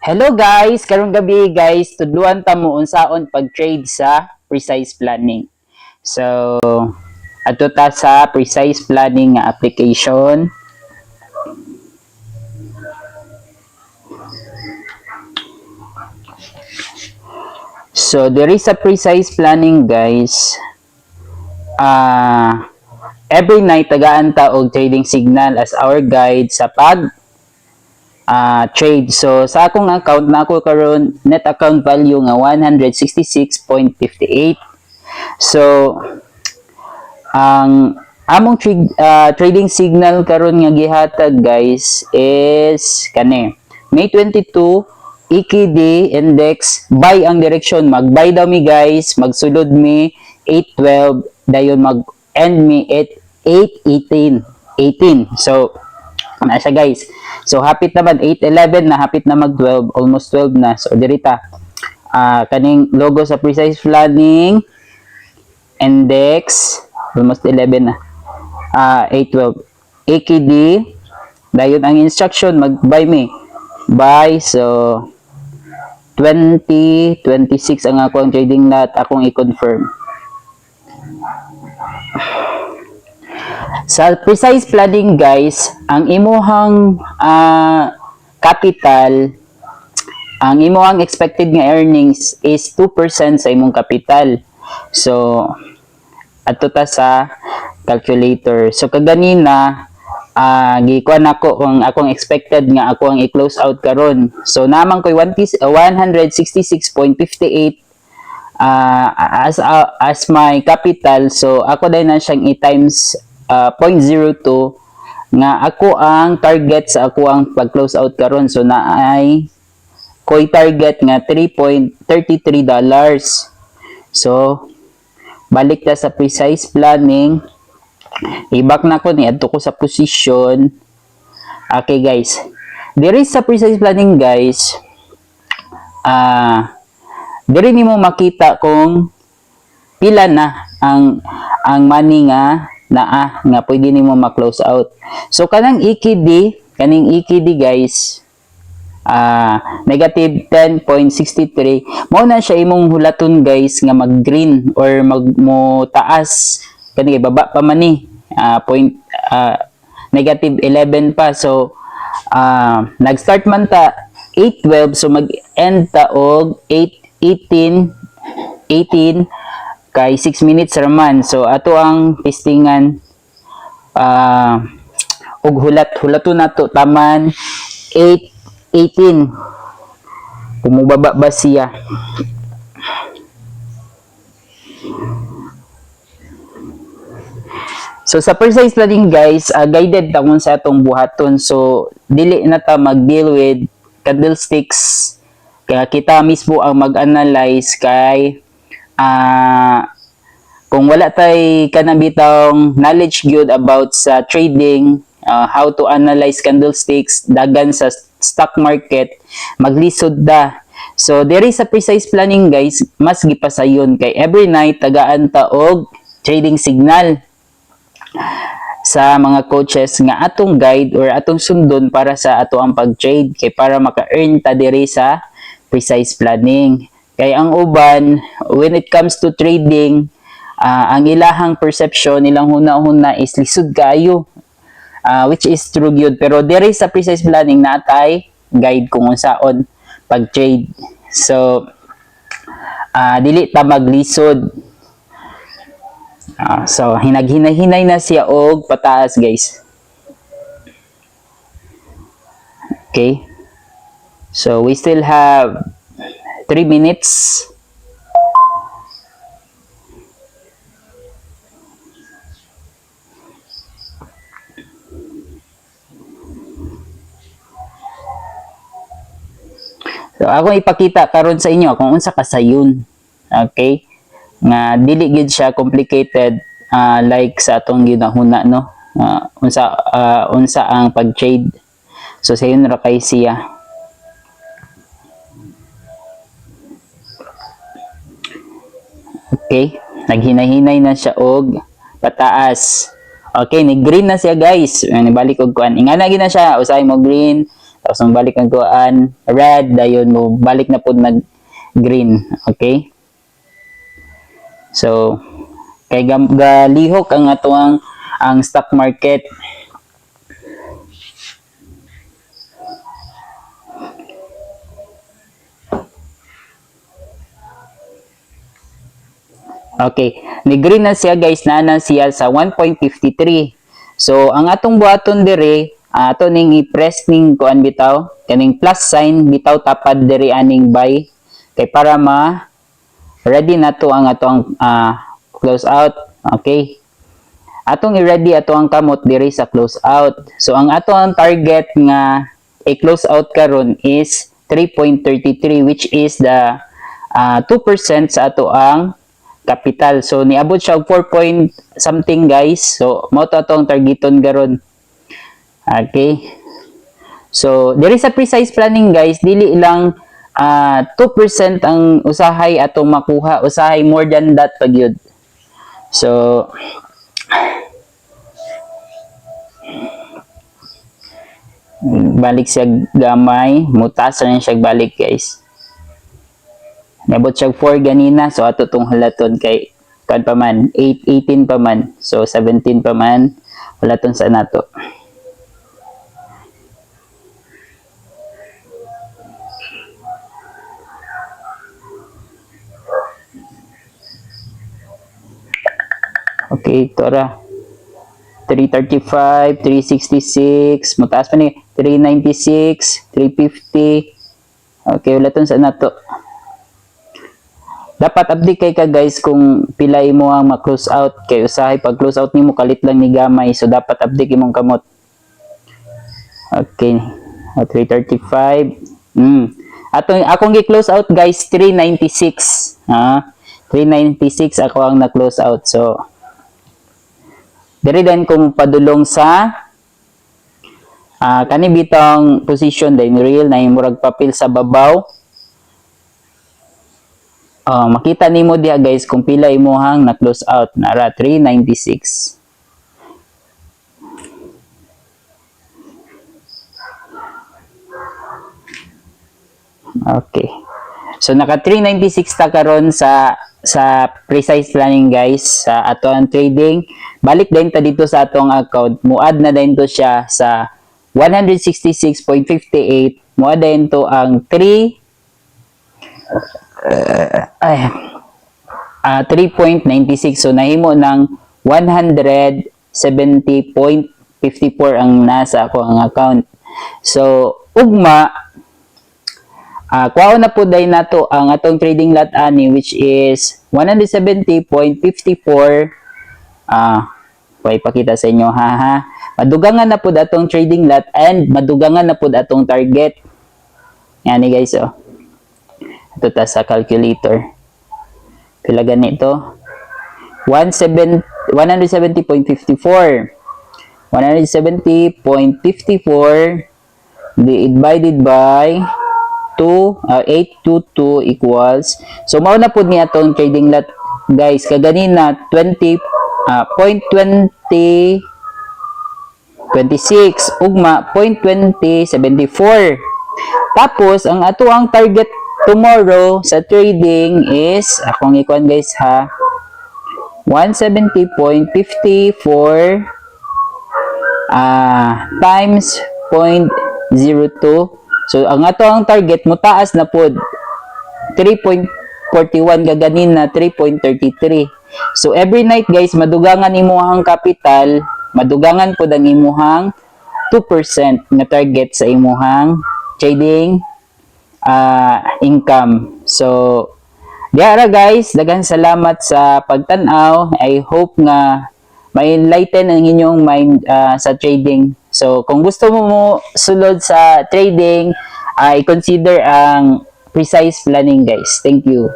Hello guys, karong gabi guys, tudluan ta mo unsaon pag-trade sa Precise Planning. So, adto ta sa Precise Planning nga application. So, there is a Precise Planning guys. Every night tagaan ta og trading signal as our guide sa trade. So sa akong account na ako karon net account value nga 166.58. So ang among trading signal karon nga gihatag guys is kani May 22 EKD index buy ang direction, mag buy daw mi guys, magsulod mi 812 dayon mag end mi at 818. So na siya guys. So hapit naman 8:11 na, hapit na mag 12, almost 12 na. So dirita kaning logo sa Precise Planning index almost 11 na. 812 AKD dayon ang instruction mag buy me. Buy, so 2026 ang ako ang trading lot akong i-confirm. Sa Precise Planning guys, ang imuhang capital, ang imuhang expected nga earnings is 2% sa imong capital. So adto ta sa calculator. So kaganina gikuan ako kung akong expected nga ako ang i-close out karon. So namang koy 166.58 as my capital. So ako dai na siyang i-times 0.02 nga ako ang target sa ako ang pag-close out karon. So naay koy target nga $3.33. So balik ta sa Precise Planning. I-back na ko ni adto ko sa position. Okay guys. Diri sa Precise Planning guys, diri nimo makita kung pila na ang money nga nga pwede nimo ma-close out. So kaning EKD guys, negative 10.63, mao na siya imong hulaton guys nga mag-green or mo taas kani baba pa man ni negative 11 pa. So nag-start man ta 8:12, so mag-end ta og 8:18 kay 6 minutes raman. So ato ang testingan og hulaton nato taman 8:18 kumubaba ba siya. So sa Precise Planning guys, guided ta kung sa atong buhaton. So dili na ta mag-deal with candlesticks, kaya kita mismo ang mag-analyze kay kung wala tay kanang bitong knowledge gyud about sa trading, how to analyze candlesticks dagan sa stock market, maglisod da. So there is a Precise Planning guys, mas gipasayon kay every night tagaan ta og trading signal sa mga coaches nga atong guide or atong sundon para sa ato ang pag-trade, kay para maka-earn ta diri sa Precise Planning. Kay ang uban when it comes to trading, ang ilahang perception, ilang huna-huna is lisod kayo, which is true gyud, pero diri sa Precise Planning natay guide kung unsaon pag-trade. So dili ta maglisod. So hinay na siya og pataas guys. Okay, so we still have 3 minutes. So ako ipakita karon sa inyo kung unsa kasayon. Okay, nga dili gid siya complicated like sa atong ginahuna no. Unsa ang pag-trade. So sayon ra kay siya. Okay, naghinay-hinay na siya og pataas. Okay, ni green na siya guys. Nibalik og kuan. Ingana gid na siya, usahay mo green, tapos balik ang kuan red dayon mo balik na pud nag green. Okay, so kay galihok ang atuang ang stock market. Okay, ni green na siya guys, na siya sa 1.53. So ang atong buhaton dire, ato ning i-press ning kuan bitaw, kaning plus sign bitaw tapad dire aning buy kay para ma ready na to ang atong close out. Okay, atong i-ready ato ang kamot dire sa close out. So ang atong target nga i-close out karon is 3.33, which is the 2% sa ato ang capital. So niabot siya 4 point something guys. So mo to atong targeton garon. Okay, so there is a precise planning guys, dili lang 2% ang usahay atong makuha, usahay more than that pag yun. So balik siya gamay, mutas na siya balik guys. Nabot siya 4 ganina, so ato tong halaton kay kan pa man 18 pa man, so 17 pa man halaton sa nato. Okay, ito ra 335, 366, mataas pa ni 396, 350. Okay, halaton sa nato. Dapat update kay ka guys kung pila imo ang ma-close out, kay usahay pag close out nimo kalit lang ni gamay, so dapat update imong kamot. Okay, 335. Akong gi-close out guys 396. 396 ako ang na-close out. So diri din kung padulong sa kani bitang position din real na murag papel sa babaw. Makita nimo diha guys kung pila imuhang na close out, nara 396. Okay, so naka 396 ta karon sa precise planning guys sa ato ang trading. Balik din ta dito sa atong account, muad na din to siya sa 166.58, muad din to ang 3.96, so nahimo ng 170.54 ang nasa ako ang account. So ugma kuha na po dahil nato ang atong trading lot ani, which is 170.54. Pakita sa inyo ha. Madugangan na po atong trading lot and madugangan na po atong target. Yan guys oh. Ito ta sa calculator. Pila ganito? 170.54. 170.54 divided by 822 equals. So mao na pud ni atong trading lot guys. Kaganina 0.2026 ugma 0.2074. Tapos ang ato ang target tomorrow sa trading is akong ikuan guys ha, 170.54 times 0.02. So ang ato ang target mo taas na pod 3.41 gaganin na 3.33. So every night guys madugangan imuhang capital, madugangan pod ang imuhang 2% na target sa imuhang trading income. So diara guys, daghang salamat sa pagtan-aw. I hope nga may enlighten ang inyong mind sa trading. So kung gusto mo sulod sa trading, i-consider ang precise planning guys. Thank you.